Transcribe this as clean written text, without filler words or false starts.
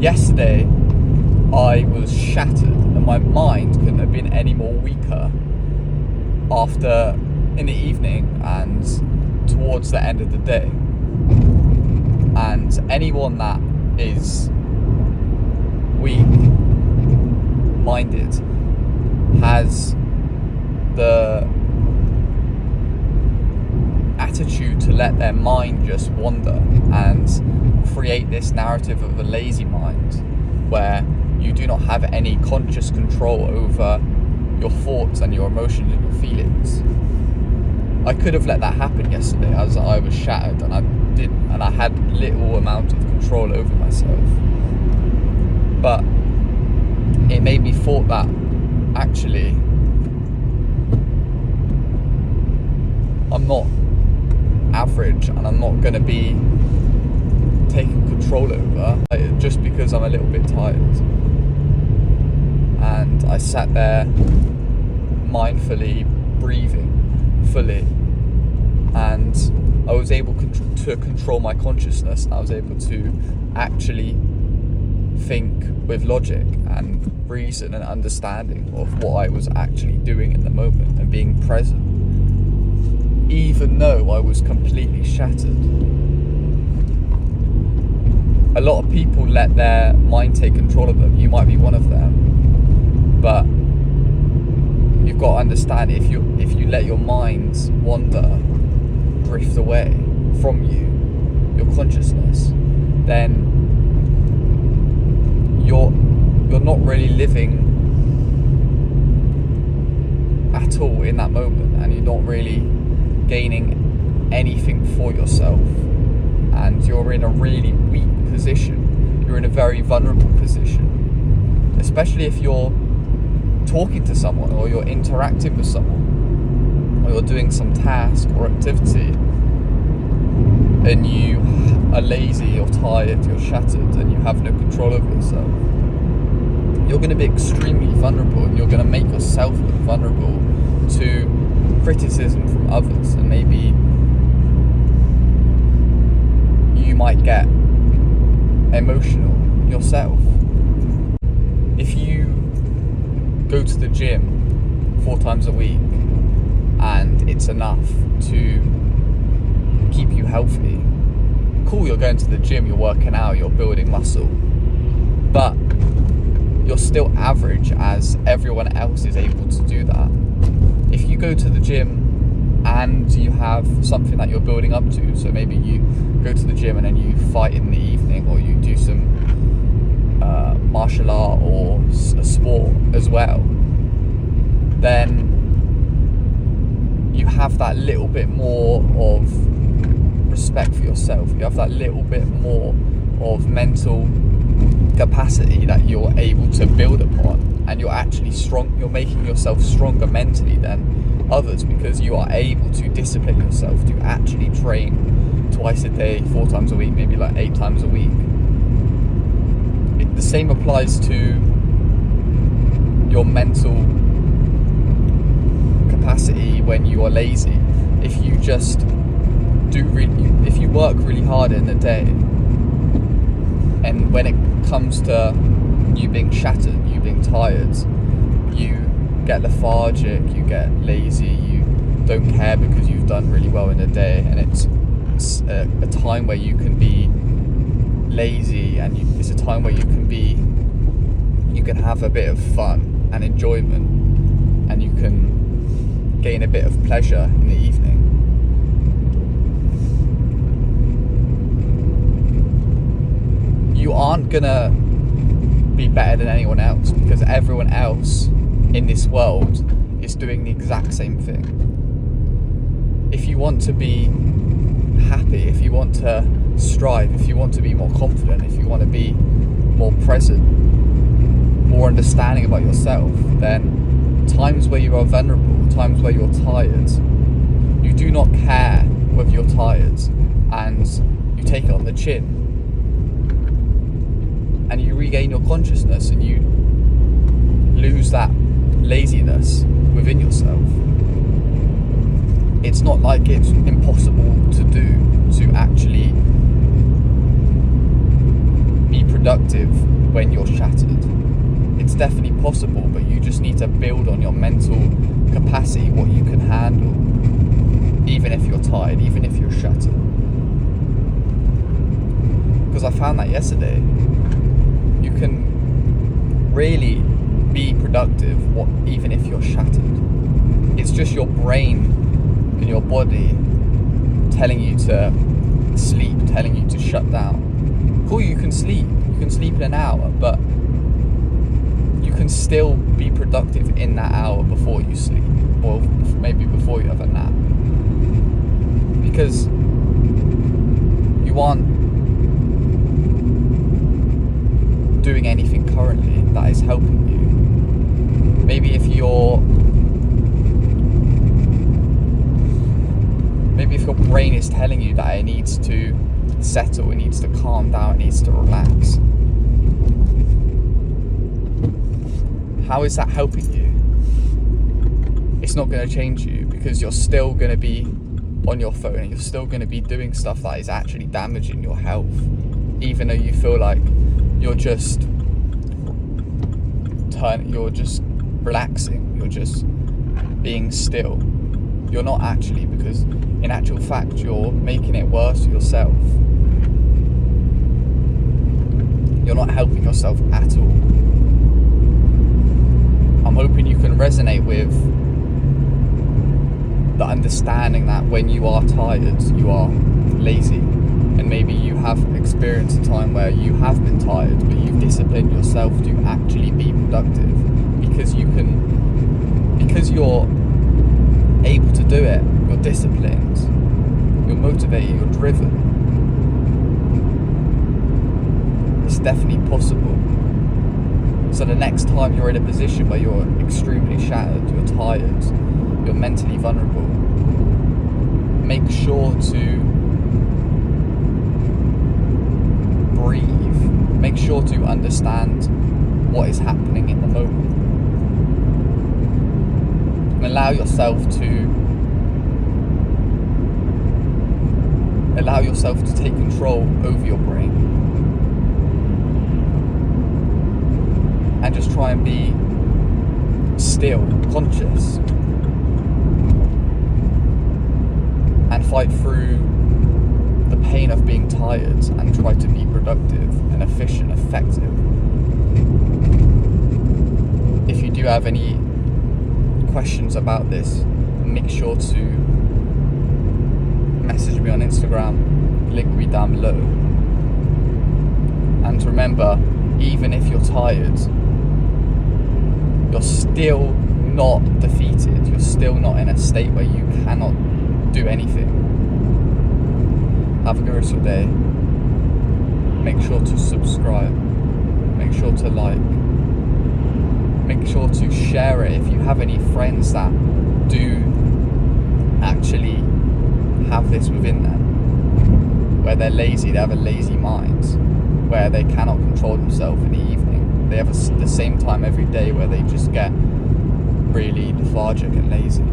Yesterday, I was shattered, and my mind couldn't have been any more weaker after in the evening and towards the end of the day. And anyone that is weak-minded has the attitude to let their mind just wander and create this narrative of a lazy mind where you do not have any conscious control over your thoughts and your emotions and your feelings. I could have let that happen yesterday as I was shattered, and I had little amount of control over myself. But it made me thought that actually I'm not average, and I'm not going to be taken control over just because I'm a little bit tired. And I sat there mindfully breathing fully, and I was able to control my consciousness, and I was able to actually think with logic and reason and understanding of what I was actually doing in the moment and being present, even though I was completely shattered. A lot of people let their mind take control of them. You might be one of them, but you've got to understand, if you let your mind wander, drift away from your consciousness, then you're not really living at all in that moment, and you're not really gaining anything for yourself, and you're in a really weak position. You're in a very vulnerable position, especially if you're talking to someone, or you're interacting with someone, or you're doing some task or activity, and you are lazy, you're tired, you're shattered, and you have no control over yourself. You're going to be extremely vulnerable, and you're going to make yourself look vulnerable to criticism from others, and maybe you might get emotional yourself. If you go to the gym 4 times a week and it's enough to keep you healthy, cool, you're going to the gym, you're working out, you're building muscle, but you're still average as everyone else is able to do that. If you go to the gym and you have something that you're building up to, so maybe you go to the gym and then you fight in the evening, or you do some martial art or a sport as well, then you have that little bit more of respect for yourself. You have that little bit more of mental capacity that you're able to build upon, and you're actually strong. You're making yourself stronger mentally than others, because you are able to discipline yourself to actually train twice a day, 4 times a week, maybe like 8 times a week. The same applies to your mental capacity when you are lazy. If you just if you work really hard in the day, and when it comes to you being shattered, you being tired, you get lethargic, you get lazy, you don't care because you've done really well in the day, and it's a time where you can be lazy, and it's a time where you can have a bit of fun and enjoyment, and you can gain a bit of pleasure in the evening. You aren't gonna be better than anyone else, because everyone else in this world is doing the exact same thing. If you want to be happy, if you want to strive, if you want to be more confident, if you want to be more present, more understanding about yourself, then times where you are vulnerable, times where you're tired, you do not care whether you're tired, and you take it on the chin, and you regain your consciousness, and you lose that laziness within yourself. It's not like it's impossible to do, to actually be productive productive when you're shattered. It's definitely possible, but you just need to build on your mental capacity, what you can handle, even if you're tired, even if you're shattered. Because I found that yesterday, you can really be productive even if you're shattered. It's just your brain and your body telling you to sleep, telling you to shut down. Cool, you can sleep in an hour, but you can still be productive in that hour before you sleep, or maybe before you have a nap, because you aren't doing anything currently that is helping you. Maybe if your brain is telling you that it needs to settle, it needs to calm down, it needs to relax, how is that helping you? It's not going to change you, because you're still going to be on your phone and you're still going to be doing stuff that is actually damaging your health, even though you feel like you're just relaxing, you're just being still. You're not actually, because in actual fact you're making it worse for yourself. You're not helping yourself at all. I'm hoping you can resonate with the understanding that when you are tired, you are lazy. And maybe you have experienced a time where you have been tired, but you've disciplined yourself to actually be productive, because you're able to do it, you're disciplined, you're motivated, you're driven. It's definitely possible. So the next time you're in a position where you're extremely shattered, you're tired, you're mentally vulnerable, make sure to breathe. Make sure to understand what is happening in the moment. And allow yourself to take control over your brain. And just try and be still, conscious. And fight through the pain of being tired and try to be productive and efficient, effective. If you do have any questions about this, make sure to message me on Instagram, link me down below. And remember, even if you're tired, you're still not defeated. You're still not in a state where you cannot do anything. Have a good rest of your day. Make sure to subscribe. Make sure to like. Make sure to share it if you have any friends that do actually have this within them, where they're lazy, they have a lazy mind, where they cannot control themselves in the evening. They have the same time every day where they just get really lethargic and lazy.